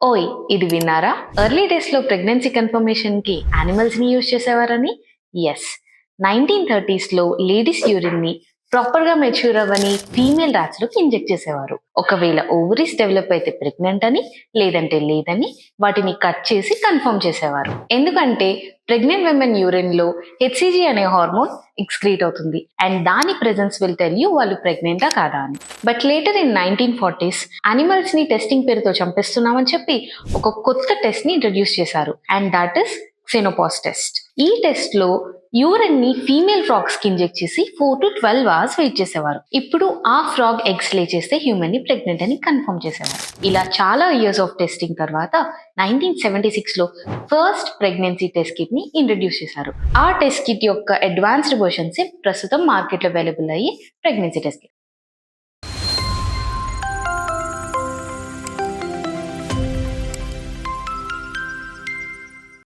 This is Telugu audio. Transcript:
ఓయ్ ఇది విన్నారా? ఎర్లీ డేస్ లో ప్రెగ్నెన్సీ కన్ఫర్మేషన్ కి యానిమల్స్ ని యూజ్ చేసేవారని. ఎస్, 1930s లో లేడీస్ యూరిన్ ని ప్రాపర్ గా మెచ్యూర్ అవ్వని ఫీమేల్ రాట్స్ లోకి ఇంజెక్ట్ చేసేవారు. ఒకవేళ ఓవరీస్ డెవలప్ అయితే ప్రెగ్నెంట్ అని, లేదంటే లేదని వాటిని కట్ చేసి కన్ఫర్మ్ చేసేవారు. ఎందుకంటే ప్రెగ్నెంట్ విమెన్ యూరిన్ లో హెచ్సిజి అనే హార్మోన్ ఎక్స్క్రీట్ అవుతుంది అండ్ దాని ప్రెజెన్స్ విల్ టెల్ యూ వాళ్ళు ప్రెగ్నెంటా కాదా అని. But later in 1940s animals ని టెస్టింగ్ పేరుతో చంపిస్తున్నామని చెప్పి ఒక కొత్త టెస్ట్ ని ఇంట్రడ్యూస్ చేశారు అండ్ దాట్ ఇస్ క్సెనోపాస్ టెస్ట్. ఈ టెస్ట్ లో యూరిన్ ని ఫీమేల్ ఫ్రాగ్స్ కి ఇంజెక్ట్ చేసి 4 to 12 hours వెయిట్ చేసేవారు. ఇప్పుడు ఆ ఫ్రాగ్ ఎగ్స్ లే చేస్తే హ్యూమన్ ని ప్రెగ్నెంట్ అని కన్ఫర్మ్ చేసేవారు. ఇలా చాలా ఇయర్స్ ఆఫ్ టెస్టింగ్ తర్వాత 1976 లో ఫస్ట్ ప్రెగ్నెన్సీ టెస్ట్ కిట్ ని ఇంట్రడ్యూస్ చేశారు. ఆ టెస్ట్ కిట్ యొక్క అడ్వాన్స్డ్ వర్షన్స్ ప్రస్తుతం మార్కెట్ లో అవైలబుల్ అయ్యి ప్రెగ్నెన్సీ టెస్ట్ కిట్.